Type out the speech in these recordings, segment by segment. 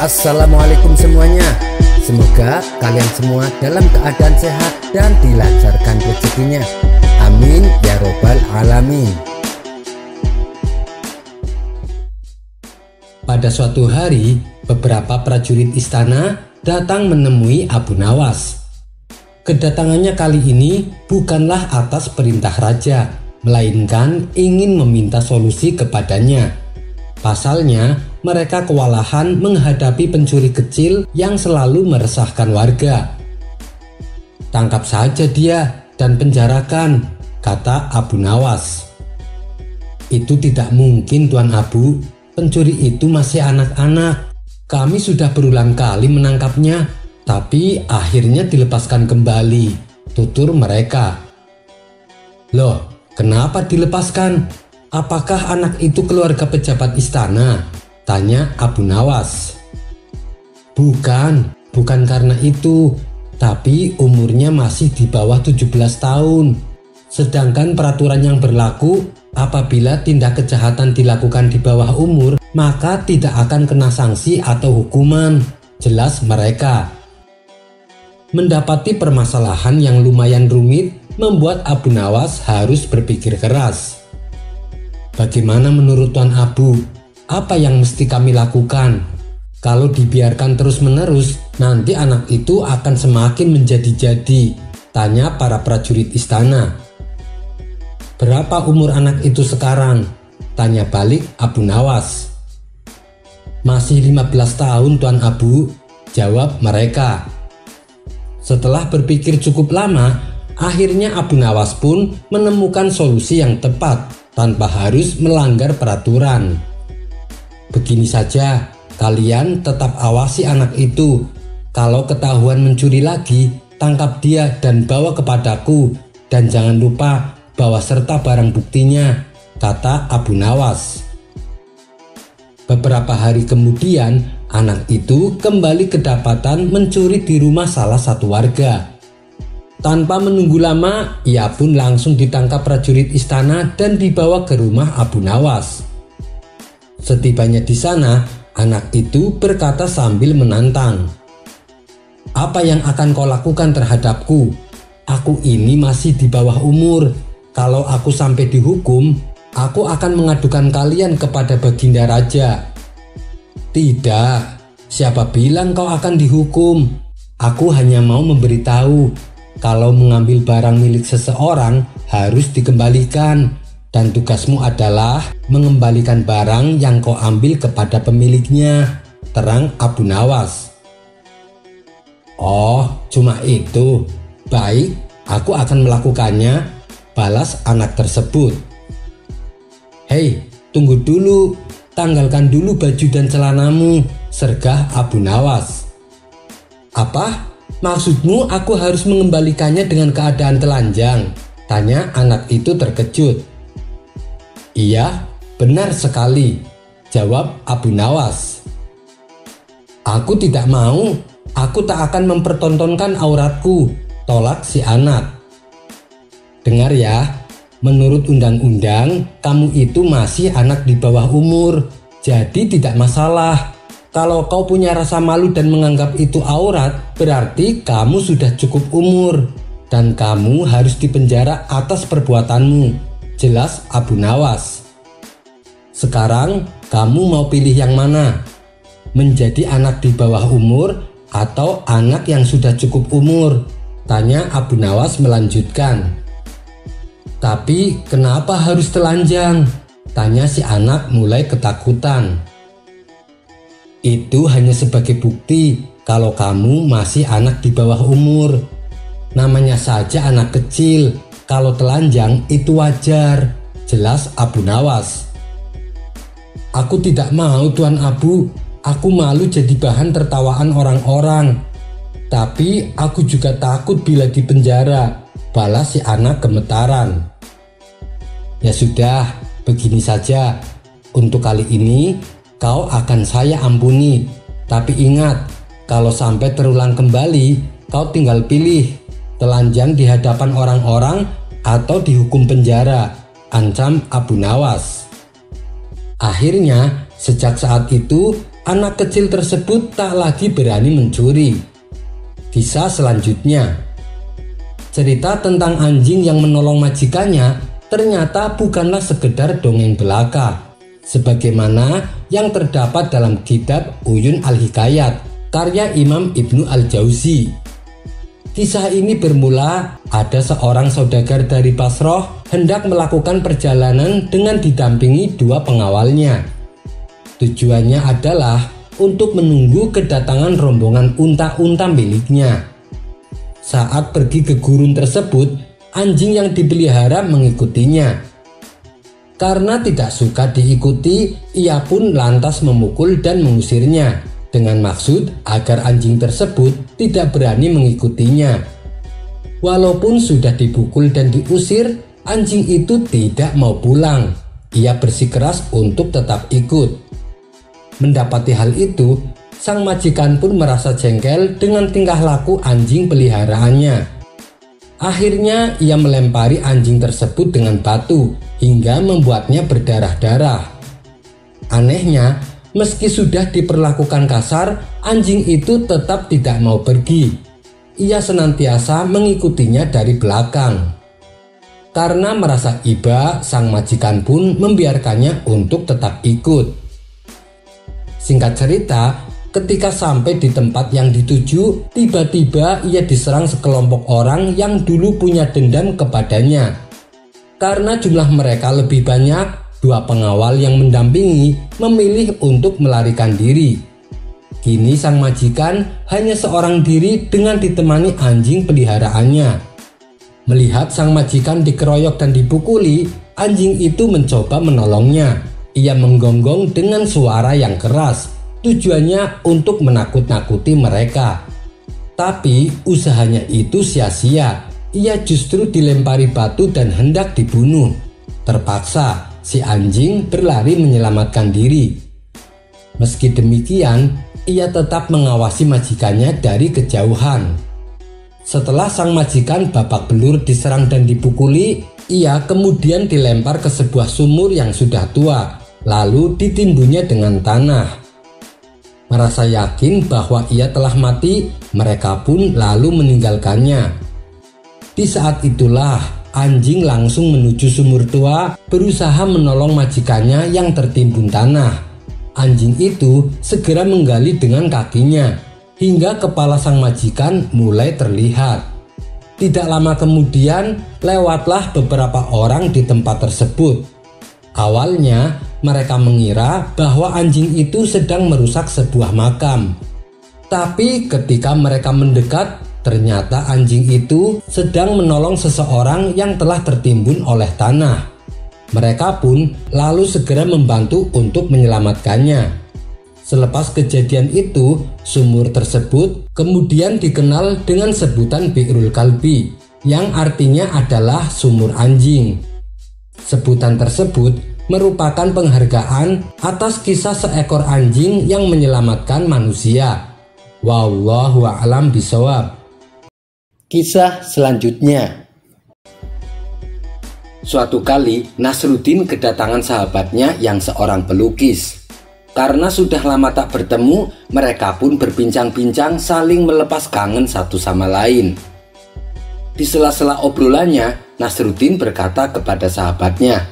Assalamualaikum semuanya. Semoga kalian semua dalam keadaan sehat dan dilancarkan rezekinya. Amin ya robbal alamin. Pada suatu hari, beberapa prajurit istana datang menemui Abu Nawas. Kedatangannya kali ini bukanlah atas perintah raja, melainkan ingin meminta solusi kepadanya. Pasalnya, mereka kewalahan menghadapi pencuri kecil yang selalu meresahkan warga. "Tangkap saja dia dan penjarakan," kata Abu Nawas. "Itu tidak mungkin, Tuan Abu. Pencuri itu masih anak-anak. Kami sudah berulang kali menangkapnya, tapi akhirnya dilepaskan kembali," tutur mereka. "Loh, kenapa dilepaskan? Apakah anak itu keluarga pejabat istana?" tanya Abu Nawas. Bukan karena itu, tapi umurnya masih di bawah 17 tahun. Sedangkan peraturan yang berlaku, apabila tindak kejahatan dilakukan di bawah umur, maka tidak akan kena sanksi atau hukuman, jelas mereka. Mendapati permasalahan yang lumayan rumit membuat Abu Nawas harus berpikir keras. "Bagaimana menurut Tuan Abu? Apa yang mesti kami lakukan? Kalau dibiarkan terus-menerus, nanti anak itu akan semakin menjadi-jadi," tanya para prajurit istana. "Berapa umur anak itu sekarang?" tanya balik Abu Nawas. "Masih 15 tahun, Tuan Abu," jawab mereka. Setelah berpikir cukup lama, akhirnya Abu Nawas pun menemukan solusi yang tepat tanpa harus melanggar peraturan. "Begini saja, kalian tetap awasi anak itu. Kalau ketahuan mencuri lagi, tangkap dia dan bawa kepadaku. Dan jangan lupa bawa serta barang buktinya," kata Abu Nawas. Beberapa hari kemudian, anak itu kembali kedapatan mencuri di rumah salah satu warga. Tanpa menunggu lama, ia pun langsung ditangkap prajurit istana dan dibawa ke rumah Abu Nawas. Setibanya di sana, anak itu berkata sambil menantang, "Apa yang akan kau lakukan terhadapku? Aku ini masih di bawah umur. Kalau aku sampai dihukum, aku akan mengadukan kalian kepada Baginda Raja." "Tidak, siapa bilang kau akan dihukum? Aku hanya mau memberitahu. Kalau mengambil barang milik seseorang harus dikembalikan, dan tugasmu adalah mengembalikan barang yang kau ambil kepada pemiliknya," terang Abu Nawas. "Oh, cuma itu. Baik, aku akan melakukannya," balas anak tersebut. "Hei, tunggu dulu. Tanggalkan dulu baju dan celanamu," sergah Abu Nawas. "Apa? Maksudmu aku harus mengembalikannya dengan keadaan telanjang?" tanya anak itu terkejut. "Iya, benar sekali," jawab Abu Nawas. "Aku tidak mau. Aku tak akan mempertontonkan auratku," tolak si anak. "Dengar ya, menurut undang-undang kamu itu masih anak di bawah umur, jadi tidak masalah. Kalau kau punya rasa malu dan menganggap itu aurat, berarti kamu sudah cukup umur dan kamu harus dipenjara atas perbuatanmu," jelas Abu Nawas. "Sekarang kamu mau pilih yang mana? Menjadi anak di bawah umur atau anak yang sudah cukup umur?" tanya Abu Nawas melanjutkan. "Tapi kenapa harus telanjang?" tanya si anak mulai ketakutan. "Itu hanya sebagai bukti kalau kamu masih anak di bawah umur. Namanya saja anak kecil, kalau telanjang itu wajar," jelas Abu Nawas. "Aku tidak mau, Tuan Abu. Aku malu jadi bahan tertawaan orang-orang. Tapi aku juga takut bila dipenjara," balas si anak gemetaran. "Ya sudah, begini saja. Untuk kali ini kau akan saya ampuni. Tapi ingat, kalau sampai terulang kembali, kau tinggal pilih telanjang di hadapan orang-orang atau dihukum penjara," ancam Abu Nawas. Akhirnya, sejak saat itu anak kecil tersebut tak lagi berani mencuri. Kisah selanjutnya, cerita tentang anjing yang menolong majikannya ternyata bukanlah sekedar dongeng belaka, sebagaimana yang terdapat dalam kitab Uyun Al-Hikayat karya Imam Ibnu Al-Jauzi. Kisah ini bermula ada seorang saudagar dari Basrah hendak melakukan perjalanan dengan didampingi dua pengawalnya. Tujuannya adalah untuk menunggu kedatangan rombongan unta-unta miliknya. Saat pergi ke gurun tersebut, anjing yang dipelihara mengikutinya. Karena tidak suka diikuti, ia pun lantas memukul dan mengusirnya, dengan maksud agar anjing tersebut tidak berani mengikutinya. Walaupun sudah dipukul dan diusir, anjing itu tidak mau pulang. Ia bersikeras untuk tetap ikut. Mendapati hal itu, sang majikan pun merasa jengkel dengan tingkah laku anjing peliharaannya. Akhirnya ia melempari anjing tersebut dengan batu hingga membuatnya berdarah-darah. Anehnya, meski sudah diperlakukan kasar, anjing itu tetap tidak mau pergi. Ia senantiasa mengikutinya dari belakang. Karena merasa iba, sang majikan pun membiarkannya untuk tetap ikut. Singkat cerita, ketika sampai di tempat yang dituju, tiba-tiba ia diserang sekelompok orang yang dulu punya dendam kepadanya. Karena jumlah mereka lebih banyak, dua pengawal yang mendampingi memilih untuk melarikan diri. Kini sang majikan hanya seorang diri dengan ditemani anjing peliharaannya. Melihat sang majikan dikeroyok dan dipukuli, anjing itu mencoba menolongnya. Ia menggonggong dengan suara yang keras, tujuannya untuk menakut-nakuti mereka. Tapi usahanya itu sia-sia. Ia justru dilempari batu dan hendak dibunuh. Terpaksa si anjing berlari menyelamatkan diri. Meski demikian, ia tetap mengawasi majikannya dari kejauhan. Setelah sang majikan babak belur diserang dan dipukuli, ia kemudian dilempar ke sebuah sumur yang sudah tua, lalu ditimbunnya dengan tanah. Merasa yakin bahwa ia telah mati, mereka pun lalu meninggalkannya. Di saat itulah anjing langsung menuju sumur tua, berusaha menolong majikannya yang tertimbun tanah. Anjing itu segera menggali dengan kakinya, hingga kepala sang majikan mulai terlihat. Tidak lama kemudian, lewatlah beberapa orang di tempat tersebut. Awalnya, mereka mengira bahwa anjing itu sedang merusak sebuah makam. Tapi ketika mereka mendekat, ternyata anjing itu sedang menolong seseorang yang telah tertimbun oleh tanah. Mereka pun lalu segera membantu untuk menyelamatkannya. Selepas kejadian itu, sumur tersebut kemudian dikenal dengan sebutan Bi'rul Kalbi, yang artinya adalah sumur anjing. Sebutan tersebut merupakan penghargaan atas kisah seekor anjing yang menyelamatkan manusia. Wallahu a'lam bishawab. Kisah selanjutnya. Suatu kali Nasruddin kedatangan sahabatnya yang seorang pelukis. Karena sudah lama tak bertemu, mereka pun berbincang-bincang saling melepas kangen satu sama lain. Di sela-sela obrolannya, Nasruddin berkata kepada sahabatnya,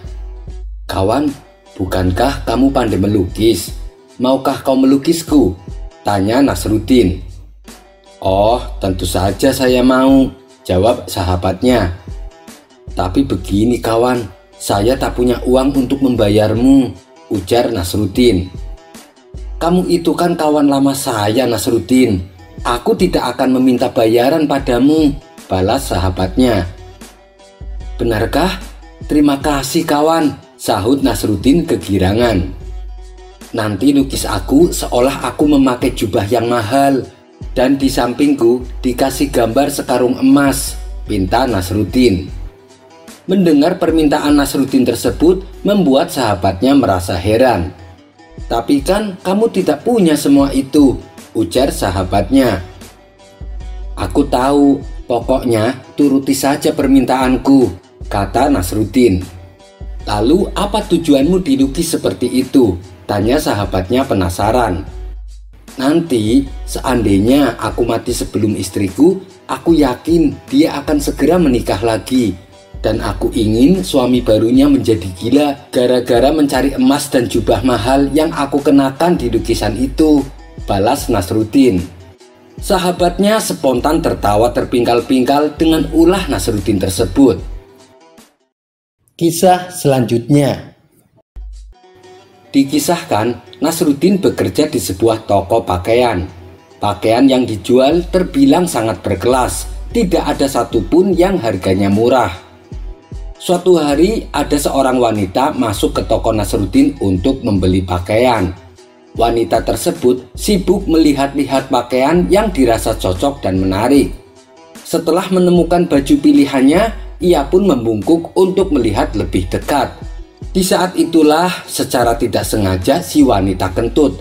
"Kawan, bukankah kamu pandai melukis? Maukah kau melukisku?" tanya Nasruddin. "Oh, tentu saja saya mau," jawab sahabatnya. "Tapi begini kawan, saya tak punya uang untuk membayarmu," ujar Nasruddin. "Kamu itu kan kawan lama saya, Nasruddin. Aku tidak akan meminta bayaran padamu," balas sahabatnya. "Benarkah? Terima kasih kawan," sahut Nasruddin kegirangan. "Nanti lukis aku seolah aku memakai jubah yang mahal, dan di sampingku dikasih gambar sekarung emas," pinta Nasruddin. Mendengar permintaan Nasruddin tersebut membuat sahabatnya merasa heran. "Tapi kan kamu tidak punya semua itu," ujar sahabatnya. "Aku tahu, pokoknya turuti saja permintaanku," kata Nasruddin. "Lalu apa tujuanmu dilukis seperti itu?" tanya sahabatnya penasaran. Nanti seandainya aku mati sebelum istriku, aku yakin dia akan segera menikah lagi. Dan aku ingin suami barunya menjadi gila gara-gara mencari emas dan jubah mahal yang aku kenakan di lukisan itu, balas Nasruddin. Sahabatnya spontan tertawa terpingkal-pingkal dengan ulah Nasruddin tersebut. Kisah selanjutnya. Dikisahkan, Nasruddin bekerja di sebuah toko pakaian. Pakaian yang dijual terbilang sangat berkelas, tidak ada satupun yang harganya murah. Suatu hari ada seorang wanita masuk ke toko Nasruddin untuk membeli pakaian. Wanita tersebut sibuk melihat-lihat pakaian yang dirasa cocok dan menarik. Setelah menemukan baju pilihannya, ia pun membungkuk untuk melihat lebih dekat. Di saat itulah secara tidak sengaja si wanita kentut.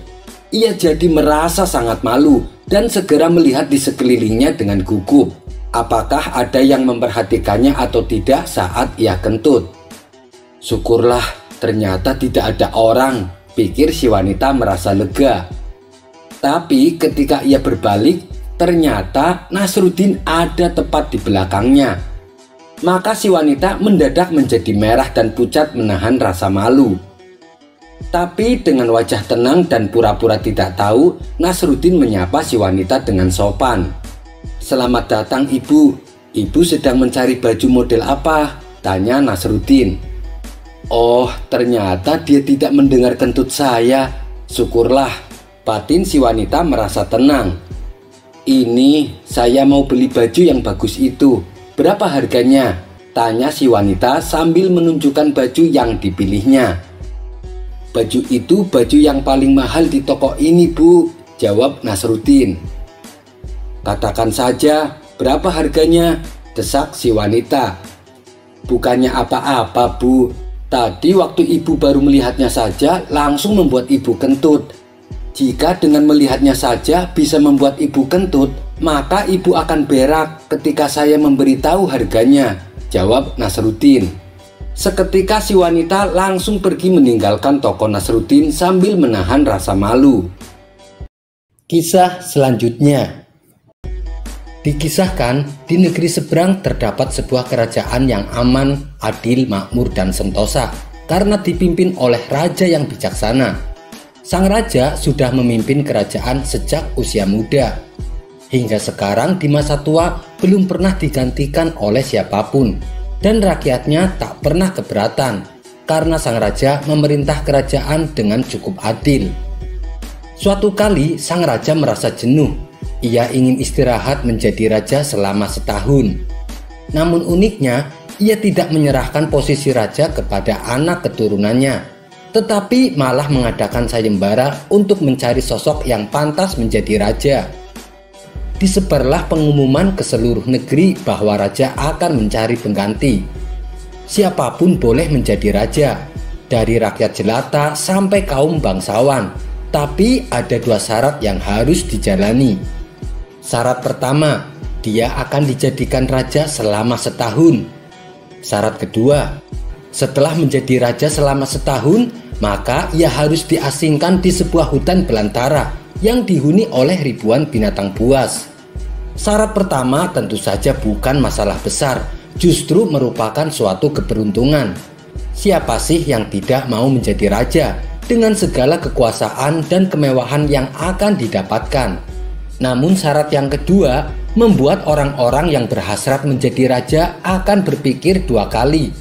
Ia jadi merasa sangat malu dan segera melihat di sekelilingnya dengan gugup. Apakah ada yang memperhatikannya atau tidak saat ia kentut? Syukurlah ternyata tidak ada orang, pikir si wanita merasa lega. Tapi ketika ia berbalik, ternyata Nasruddin ada tepat di belakangnya. Maka si wanita mendadak menjadi merah dan pucat menahan rasa malu. Tapi dengan wajah tenang dan pura-pura tidak tahu, Nasruddin menyapa si wanita dengan sopan. "Selamat datang ibu. Ibu sedang mencari baju model apa?" tanya Nasruddin. "Oh, ternyata dia tidak mendengar kentut saya. Syukurlah," batin si wanita merasa tenang. "Ini saya mau beli baju yang bagus itu. Berapa harganya?" tanya si wanita sambil menunjukkan baju yang dipilihnya. "Baju itu baju yang paling mahal di toko ini, Bu," jawab Nasruddin. "Katakan saja, berapa harganya?" desak si wanita. "Bukannya apa-apa, Bu. Tadi waktu ibu baru melihatnya saja langsung membuat ibu kentut. Jika dengan melihatnya saja bisa membuat ibu kentut, maka ibu akan berak ketika saya memberitahu harganya," jawab Nasruddin. Seketika si wanita langsung pergi meninggalkan toko Nasruddin sambil menahan rasa malu. Kisah selanjutnya. Dikisahkan, di negeri seberang terdapat sebuah kerajaan yang aman, adil, makmur, dan sentosa karena dipimpin oleh raja yang bijaksana. Sang raja sudah memimpin kerajaan sejak usia muda. Hingga sekarang di masa tua belum pernah digantikan oleh siapapun. Dan rakyatnya tak pernah keberatan karena sang raja memerintah kerajaan dengan cukup adil. Suatu kali sang raja merasa jenuh. Ia ingin istirahat menjadi raja selama setahun. Namun uniknya, ia tidak menyerahkan posisi raja kepada anak keturunannya, tetapi malah mengadakan sayembara untuk mencari sosok yang pantas menjadi raja. Disebarlah pengumuman ke seluruh negeri bahwa raja akan mencari pengganti. Siapapun boleh menjadi raja, dari rakyat jelata sampai kaum bangsawan. Tapi ada dua syarat yang harus dijalani. Syarat pertama, dia akan dijadikan raja selama setahun. Syarat kedua, setelah menjadi raja selama setahun, maka ia harus diasingkan di sebuah hutan belantara yang dihuni oleh ribuan binatang buas. Syarat pertama tentu saja bukan masalah besar, justru merupakan suatu keberuntungan. Siapa sih yang tidak mau menjadi raja dengan segala kekuasaan dan kemewahan yang akan didapatkan? Namun syarat yang kedua membuat orang-orang yang berhasrat menjadi raja akan berpikir dua kali.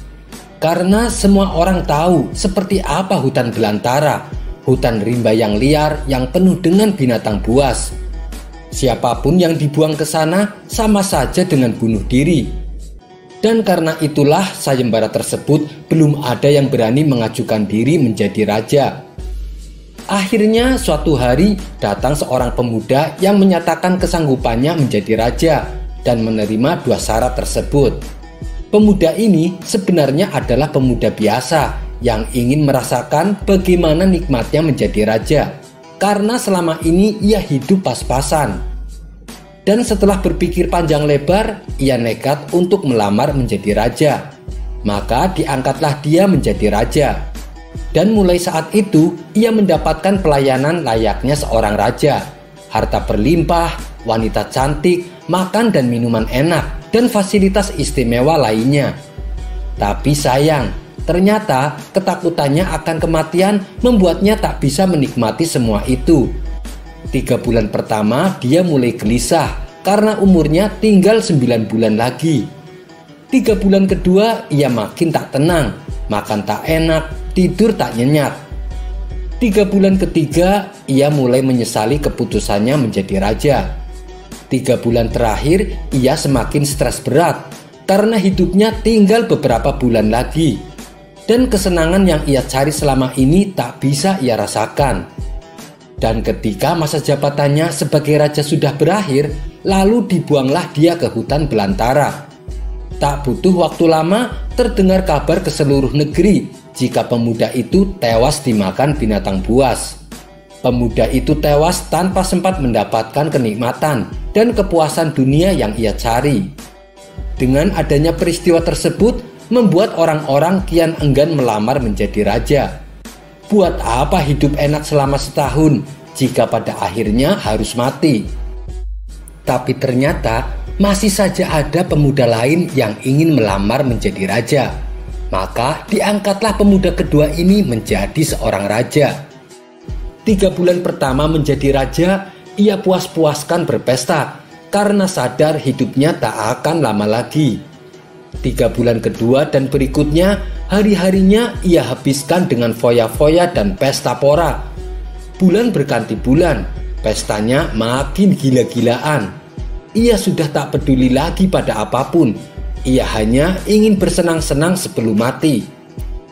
Karena semua orang tahu seperti apa hutan belantara, hutan rimba yang liar yang penuh dengan binatang buas. Siapapun yang dibuang ke sana sama saja dengan bunuh diri. Dan karena itulah sayembara tersebut belum ada yang berani mengajukan diri menjadi raja. Akhirnya suatu hari datang seorang pemuda yang menyatakan kesanggupannya menjadi raja dan menerima dua syarat tersebut. Pemuda ini sebenarnya adalah pemuda biasa yang ingin merasakan bagaimana nikmatnya menjadi raja, karena selama ini ia hidup pas-pasan. Dan setelah berpikir panjang lebar, ia nekat untuk melamar menjadi raja. Maka diangkatlah dia menjadi raja. Dan mulai saat itu ia mendapatkan pelayanan layaknya seorang raja. harta berlimpah, wanita cantik, makan dan minuman enak, dan fasilitas istimewa lainnya. Tapi sayang, ternyata ketakutannya akan kematian membuatnya tak bisa menikmati semua itu. 3 bulan pertama dia mulai gelisah karena umurnya tinggal 9 bulan lagi. 3 bulan kedua ia makin tak tenang, makan tak enak, tidur tak nyenyak. 3 bulan ketiga ia mulai menyesali keputusannya menjadi raja. 3 bulan terakhir ia semakin stres berat karena hidupnya tinggal beberapa bulan lagi. Dan kesenangan yang ia cari selama ini tak bisa ia rasakan. Dan ketika masa jabatannya sebagai raja sudah berakhir, lalu dibuanglah dia ke hutan belantara. Tak butuh waktu lama, terdengar kabar ke seluruh negeri jika pemuda itu tewas dimakan binatang buas. Pemuda itu tewas tanpa sempat mendapatkan kenikmatan dan kepuasan dunia yang ia cari. Dengan adanya peristiwa tersebut, membuat orang-orang kian enggan melamar menjadi raja. Buat apa hidup enak selama setahun jika pada akhirnya harus mati? Tapi ternyata masih saja ada pemuda lain yang ingin melamar menjadi raja. Maka diangkatlah pemuda kedua ini menjadi seorang raja. 3 bulan pertama menjadi raja, ia puas-puaskan berpesta karena sadar hidupnya tak akan lama lagi. 3 bulan kedua dan berikutnya, hari-harinya ia habiskan dengan foya-foya dan pesta pora. Bulan berganti bulan, pestanya makin gila-gilaan. Ia sudah tak peduli lagi pada apapun. Ia hanya ingin bersenang-senang sebelum mati.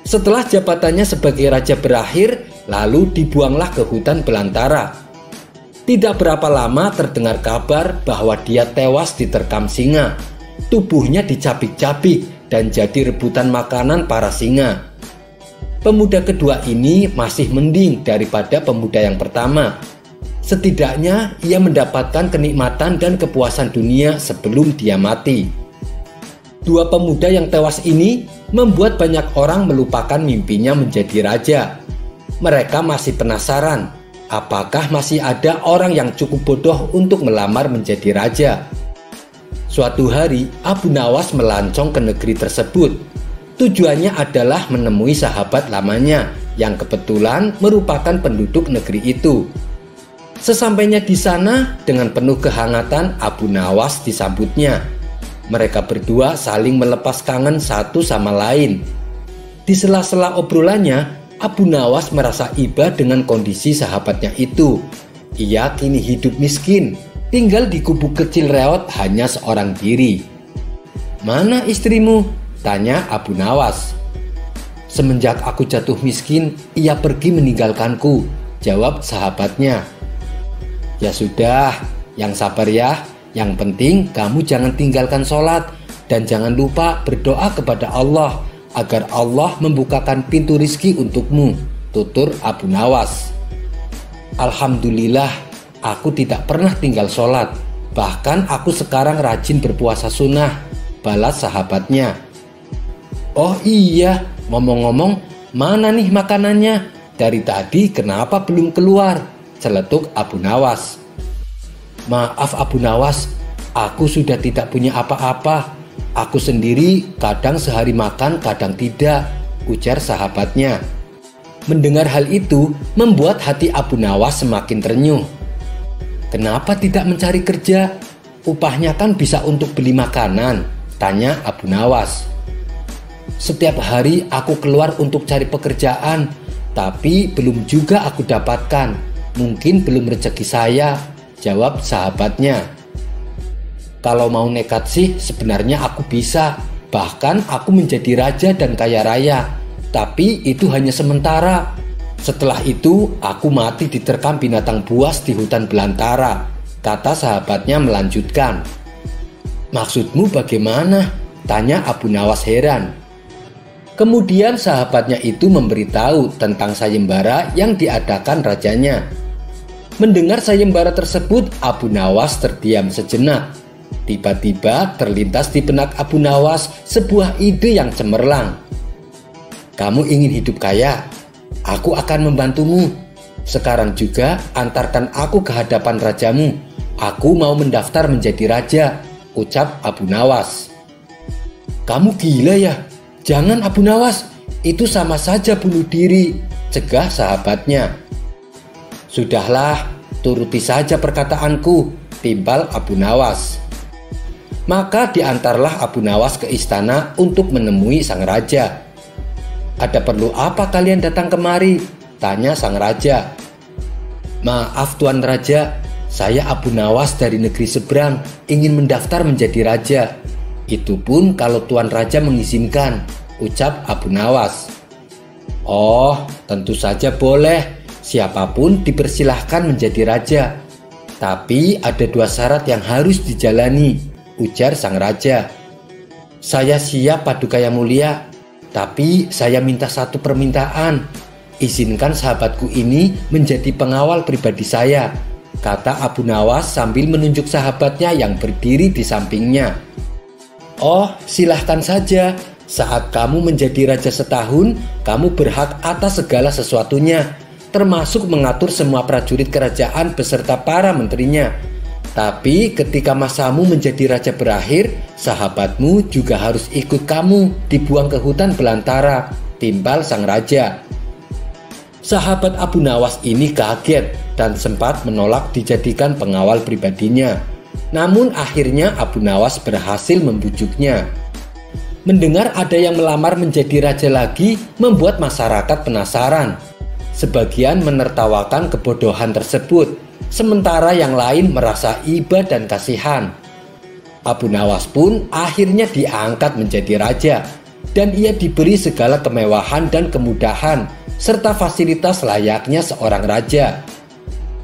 Setelah jabatannya sebagai raja berakhir, lalu dibuanglah ke hutan belantara. Tidak berapa lama terdengar kabar bahwa dia tewas diterkam singa. Tubuhnya dicabik-cabik dan jadi rebutan makanan para singa. Pemuda kedua ini masih mending daripada pemuda yang pertama. Setidaknya ia mendapatkan kenikmatan dan kepuasan dunia sebelum dia mati. 2 pemuda yang tewas ini membuat banyak orang melupakan mimpinya menjadi raja. Mereka masih penasaran, apakah masih ada orang yang cukup bodoh untuk melamar menjadi raja. Suatu hari Abu Nawas melancong ke negeri tersebut. Tujuannya adalah menemui sahabat lamanya yang kebetulan merupakan penduduk negeri itu. Sesampainya di sana, dengan penuh kehangatan Abu Nawas disambutnya. Mereka berdua saling melepas kangen satu sama lain. Di sela-sela obrolannya, Abu Nawas merasa iba dengan kondisi sahabatnya itu. Ia kini hidup miskin, tinggal di gubuk kecil reot hanya seorang diri. "Mana istrimu?" tanya Abu Nawas. "Semenjak aku jatuh miskin, ia pergi meninggalkanku," jawab sahabatnya. "Ya sudah, yang sabar ya. Yang penting kamu jangan tinggalkan sholat dan jangan lupa berdoa kepada Allah agar Allah membukakan pintu rizki untukmu," tutur Abu Nawas. "Alhamdulillah, aku tidak pernah tinggal sholat. Bahkan aku sekarang rajin berpuasa sunnah," balas sahabatnya. "Oh iya, ngomong-ngomong, mana nih makanannya? Dari tadi kenapa belum keluar?" celetuk Abu Nawas. "Maaf Abu Nawas, aku sudah tidak punya apa-apa. Aku sendiri kadang sehari makan, kadang tidak," ujar sahabatnya. Mendengar hal itu membuat hati Abu Nawas semakin terenyuh. "Kenapa tidak mencari kerja? Upahnya kan bisa untuk beli makanan," tanya Abu Nawas. "Setiap hari aku keluar untuk cari pekerjaan, tapi belum juga aku dapatkan. Mungkin belum rezeki saya," jawab sahabatnya. "Kalau mau nekat sih sebenarnya aku bisa. Bahkan aku menjadi raja dan kaya raya. Tapi itu hanya sementara. Setelah itu aku mati diterkam binatang buas di hutan belantara," kata sahabatnya melanjutkan. "Maksudmu bagaimana?" tanya Abu Nawas heran. Kemudian sahabatnya itu memberitahu tentang sayembara yang diadakan rajanya. Mendengar sayembara tersebut, Abu Nawas terdiam sejenak. Tiba-tiba terlintas di benak Abu Nawas sebuah ide yang cemerlang. "Kamu ingin hidup kaya? Aku akan membantumu. Sekarang juga antarkan aku ke hadapan rajamu. Aku mau mendaftar menjadi raja, ucap Abu Nawas. Kamu gila ya? Jangan Abu Nawas, itu sama saja bunuh diri, cegah sahabatnya. Sudahlah, turuti saja perkataanku, timbal Abu Nawas. Maka diantarlah Abu Nawas ke istana untuk menemui sang raja. Ada perlu apa kalian datang kemari? Tanya sang raja. Maaf Tuan Raja, saya Abu Nawas dari negeri seberang ingin mendaftar menjadi raja. Itu pun kalau Tuan Raja mengizinkan, ucap Abu Nawas. Oh, tentu saja boleh. Siapapun dipersilahkan menjadi raja. Tapi ada 2 syarat yang harus dijalani, ujar sang raja. Saya siap Paduka Yang Mulia, tapi saya minta satu permintaan. Izinkan sahabatku ini menjadi pengawal pribadi saya, kata Abu Nawas sambil menunjuk sahabatnya yang berdiri di sampingnya. Oh, silahkan saja. Saat kamu menjadi raja setahun, kamu berhak atas segala sesuatunya, termasuk mengatur semua prajurit kerajaan beserta para menterinya. Tapi ketika masamu menjadi raja berakhir, sahabatmu juga harus ikut kamu dibuang ke hutan belantara, timbal sang raja. Sahabat Abu Nawas ini kaget dan sempat menolak dijadikan pengawal pribadinya. Namun akhirnya Abu Nawas berhasil membujuknya. Mendengar ada yang melamar menjadi raja lagi membuat masyarakat penasaran. Sebagian menertawakan kebodohan tersebut, sementara yang lain merasa iba dan kasihan. Abu Nawas pun akhirnya diangkat menjadi raja, dan ia diberi segala kemewahan dan kemudahan, serta fasilitas layaknya seorang raja.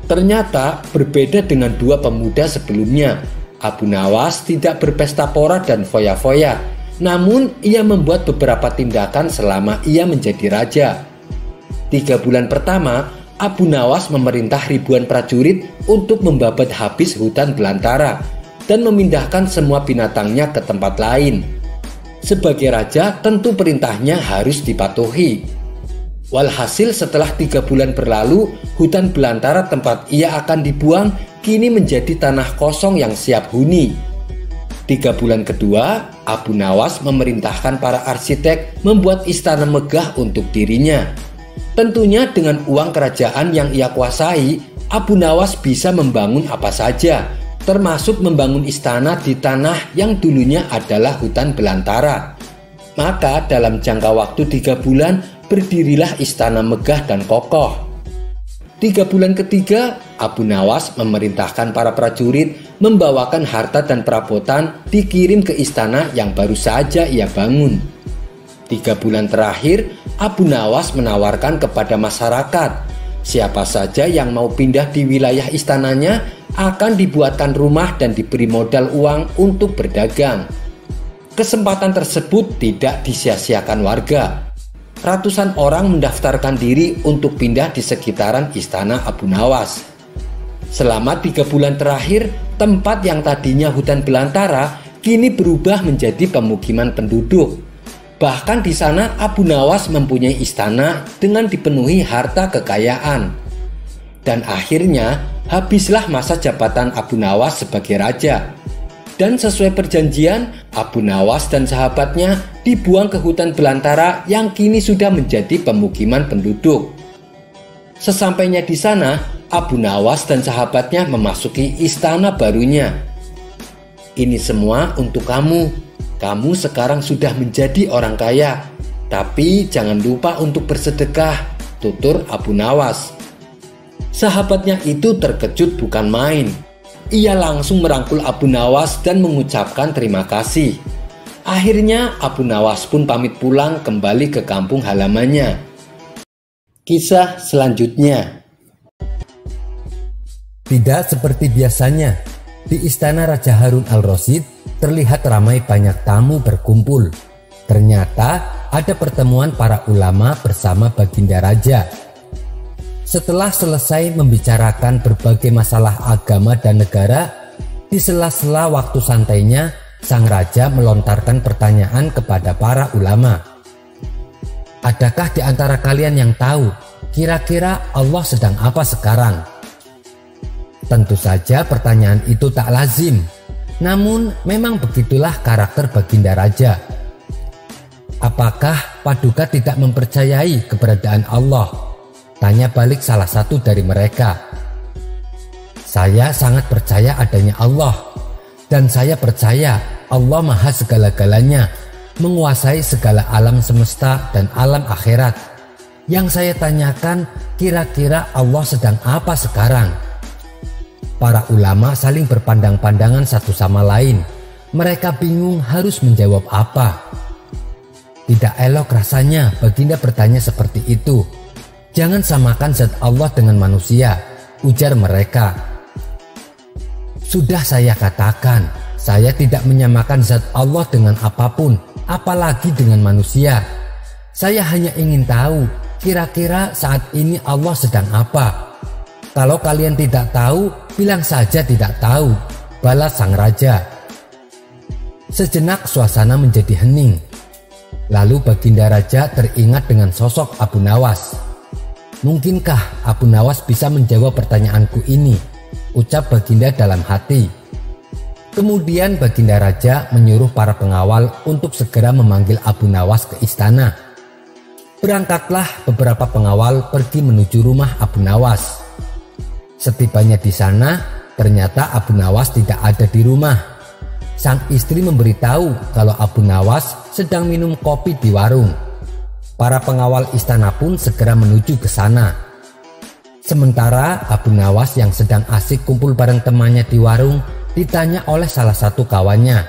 Ternyata berbeda dengan 2 pemuda sebelumnya. Abu Nawas tidak berpesta pora dan foya-foya, namun ia membuat beberapa tindakan selama ia menjadi raja. 3 bulan pertama, Abu Nawas memerintah ribuan prajurit untuk membabat habis hutan belantara dan memindahkan semua binatangnya ke tempat lain. Sebagai raja, tentu perintahnya harus dipatuhi. Walhasil setelah 3 bulan berlalu, hutan belantara tempat ia akan dibuang kini menjadi tanah kosong yang siap huni. 3 bulan kedua, Abu Nawas memerintahkan para arsitek membuat istana megah untuk dirinya. Tentunya dengan uang kerajaan yang ia kuasai, Abu Nawas bisa membangun apa saja, termasuk membangun istana di tanah yang dulunya adalah hutan belantara. Maka dalam jangka waktu 3 bulan, berdirilah istana megah dan kokoh. 3 bulan ketiga, Abu Nawas memerintahkan para prajurit membawakan harta dan perabotan dikirim ke istana yang baru saja ia bangun. 3 bulan terakhir, Abu Nawas menawarkan kepada masyarakat, siapa saja yang mau pindah di wilayah istananya akan dibuatkan rumah dan diberi modal uang untuk berdagang. Kesempatan tersebut tidak disia-siakan warga. Ratusan orang mendaftarkan diri untuk pindah di sekitaran istana Abu Nawas. Selama 3 bulan terakhir, tempat yang tadinya hutan belantara kini berubah menjadi pemukiman penduduk. Bahkan di sana Abu Nawas mempunyai istana dengan dipenuhi harta kekayaan. Dan akhirnya habislah masa jabatan Abu Nawas sebagai raja. Dan sesuai perjanjian, Abu Nawas dan sahabatnya dibuang ke hutan belantara yang kini sudah menjadi pemukiman penduduk. Sesampainya di sana, Abu Nawas dan sahabatnya memasuki istana barunya. Ini semua untuk kamu. Kamu sekarang sudah menjadi orang kaya, tapi jangan lupa untuk bersedekah, tutur Abu Nawas. Sahabatnya itu terkejut bukan main. Ia langsung merangkul Abu Nawas dan mengucapkan terima kasih. Akhirnya Abu Nawas pun pamit pulang kembali ke kampung halamannya. Kisah selanjutnya. Tidak seperti biasanya, di istana Raja Harun al-Rasyid terlihat ramai banyak tamu berkumpul. Ternyata ada pertemuan para ulama bersama Baginda Raja. Setelah selesai membicarakan berbagai masalah agama dan negara, di sela-sela waktu santainya, sang raja melontarkan pertanyaan kepada para ulama. Adakah di antara kalian yang tahu kira-kira Allah sedang apa sekarang? Tentu saja pertanyaan itu tak lazim. Namun memang begitulah karakter Baginda Raja. Apakah Paduka tidak mempercayai keberadaan Allah? Tanya balik salah satu dari mereka. Saya sangat percaya adanya Allah. Dan saya percaya Allah maha segala-galanya, menguasai segala alam semesta dan alam akhirat. Yang saya tanyakan, kira-kira Allah sedang apa sekarang? Para ulama saling berpandang-pandangan satu sama lain. Mereka bingung harus menjawab apa. Tidak elok rasanya Baginda bertanya seperti itu. Jangan samakan zat Allah dengan manusia, ujar mereka. Sudah saya katakan, saya tidak menyamakan zat Allah dengan apapun, apalagi dengan manusia. Saya hanya ingin tahu, kira-kira saat ini Allah sedang apa? Kalau kalian tidak tahu, bilang saja tidak tahu, balas sang raja. Sejenak suasana menjadi hening. Lalu Baginda Raja teringat dengan sosok Abu Nawas. Mungkinkah Abu Nawas bisa menjawab pertanyaanku ini? Ucap Baginda dalam hati. Kemudian Baginda Raja menyuruh para pengawal untuk segera memanggil Abu Nawas ke istana. Berangkatlah beberapa pengawal pergi menuju rumah Abu Nawas. Setibanya di sana, ternyata Abu Nawas tidak ada di rumah. Sang istri memberitahu kalau Abu Nawas sedang minum kopi di warung. Para pengawal istana pun segera menuju ke sana. Sementara Abu Nawas yang sedang asik kumpul bareng temannya di warung ditanya oleh salah satu kawannya.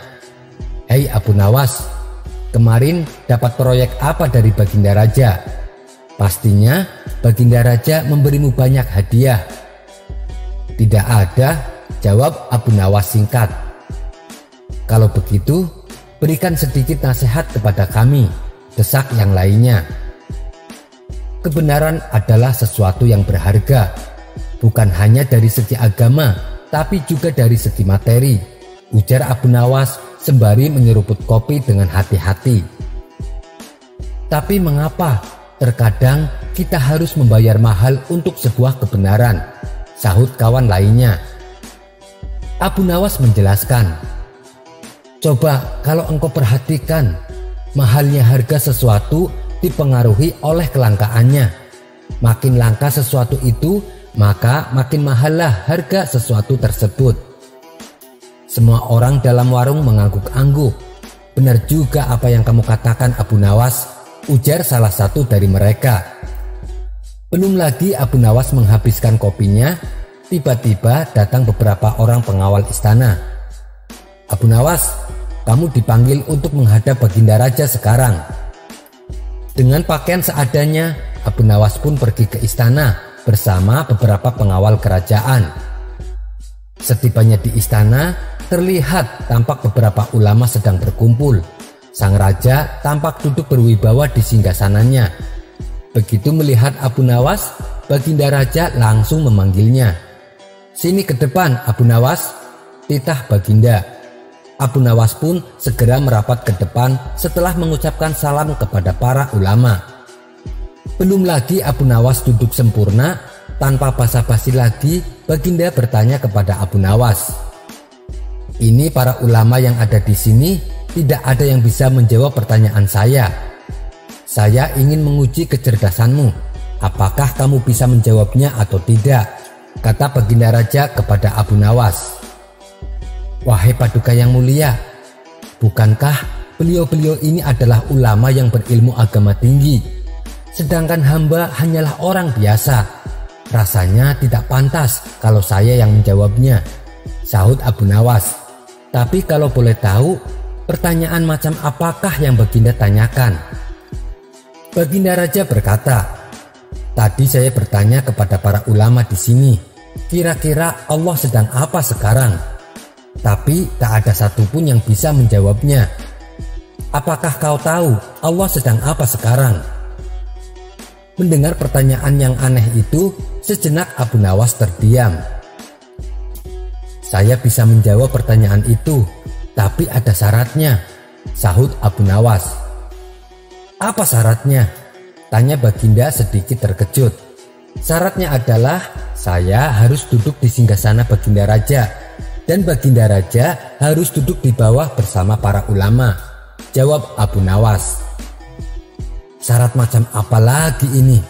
"Hei Abu Nawas, kemarin dapat proyek apa dari Baginda Raja? Pastinya Baginda Raja memberimu banyak hadiah." "Tidak ada," jawab Abu Nawas singkat. "Kalau begitu, berikan sedikit nasihat kepada kami," desak yang lainnya. "Kebenaran adalah sesuatu yang berharga, bukan hanya dari segi agama, tapi juga dari segi materi," ujar Abu Nawas sembari menyeruput kopi dengan hati-hati. "Tapi mengapa terkadang kita harus membayar mahal untuk sebuah kebenaran?" sahut kawan lainnya. Abu Nawas menjelaskan, "Coba kalau engkau perhatikan, mahalnya harga sesuatu dipengaruhi oleh kelangkaannya. Makin langka sesuatu itu, maka makin mahallah harga sesuatu tersebut." Semua orang dalam warung mengangguk-angguk. "Benar juga apa yang kamu katakan Abu Nawas," ujar salah satu dari mereka. Belum lagi Abu Nawas menghabiskan kopinya, tiba-tiba datang beberapa orang pengawal istana. "Abu Nawas, kamu dipanggil untuk menghadap Baginda Raja sekarang." Dengan pakaian seadanya, Abu Nawas pun pergi ke istana bersama beberapa pengawal kerajaan. Setibanya di istana, terlihat tampak beberapa ulama sedang berkumpul. Sang raja tampak duduk berwibawa di singgasananya. Begitu melihat Abu Nawas, Baginda Raja langsung memanggilnya. "Sini ke depan Abu Nawas," titah Baginda. Abu Nawas pun segera merapat ke depan setelah mengucapkan salam kepada para ulama. Belum lagi Abu Nawas duduk sempurna, tanpa basa-basi lagi Baginda bertanya kepada Abu Nawas, "Ini para ulama yang ada di sini, tidak ada yang bisa menjawab pertanyaan saya. Saya ingin menguji kecerdasanmu. Apakah kamu bisa menjawabnya atau tidak?" kata Baginda Raja kepada Abu Nawas. "Wahai Paduka yang mulia, bukankah beliau-beliau ini adalah ulama yang berilmu agama tinggi, sedangkan hamba hanyalah orang biasa? Rasanya tidak pantas kalau saya yang menjawabnya," sahut Abu Nawas. "Tapi kalau boleh tahu, pertanyaan macam apakah yang Baginda tanyakan?" Baginda Raja berkata, "Tadi saya bertanya kepada para ulama di sini, kira-kira Allah sedang apa sekarang? Tapi tak ada satupun yang bisa menjawabnya. Apakah kau tahu Allah sedang apa sekarang?" Mendengar pertanyaan yang aneh itu, sejenak Abu Nawas terdiam. "Saya bisa menjawab pertanyaan itu, tapi ada syaratnya," sahut Abu Nawas. "Apa syaratnya?" tanya Baginda sedikit terkejut. Syaratnya adalah saya harus duduk di singgasana Baginda Raja dan Baginda Raja harus duduk di bawah bersama para ulama, jawab Abu Nawas. Syarat macam apa lagi ini?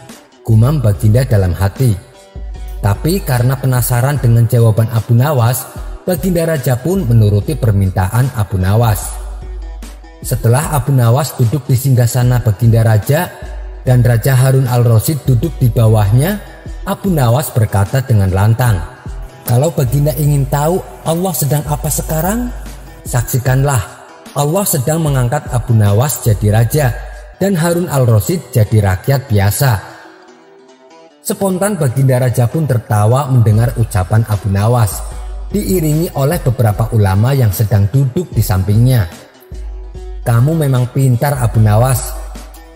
Gumam Baginda dalam hati. Tapi karena penasaran dengan jawaban Abu Nawas, Baginda Raja pun menuruti permintaan Abu Nawas. Setelah Abu Nawas duduk di singgasana Baginda Raja dan Raja Harun al-Rasyid duduk di bawahnya, Abu Nawas berkata dengan lantang, "Kalau Baginda ingin tahu Allah sedang apa sekarang, saksikanlah Allah sedang mengangkat Abu Nawas jadi raja dan Harun al-Rasyid jadi rakyat biasa." Spontan Baginda Raja pun tertawa mendengar ucapan Abu Nawas, diiringi oleh beberapa ulama yang sedang duduk di sampingnya. "Kamu memang pintar Abu Nawas.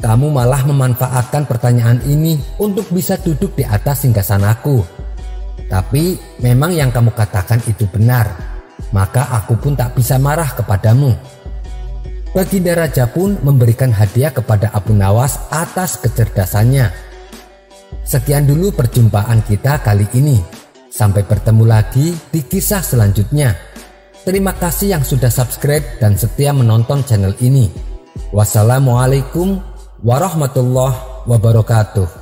Kamu malah memanfaatkan pertanyaan ini untuk bisa duduk di atas singgasanaku. Tapi memang yang kamu katakan itu benar, maka aku pun tak bisa marah kepadamu." Baginda Raja pun memberikan hadiah kepada Abu Nawas atas kecerdasannya. Sekian dulu perjumpaan kita kali ini. Sampai bertemu lagi di kisah selanjutnya. Terima kasih yang sudah subscribe dan setia menonton channel ini. Wassalamualaikum warahmatullahi wabarakatuh.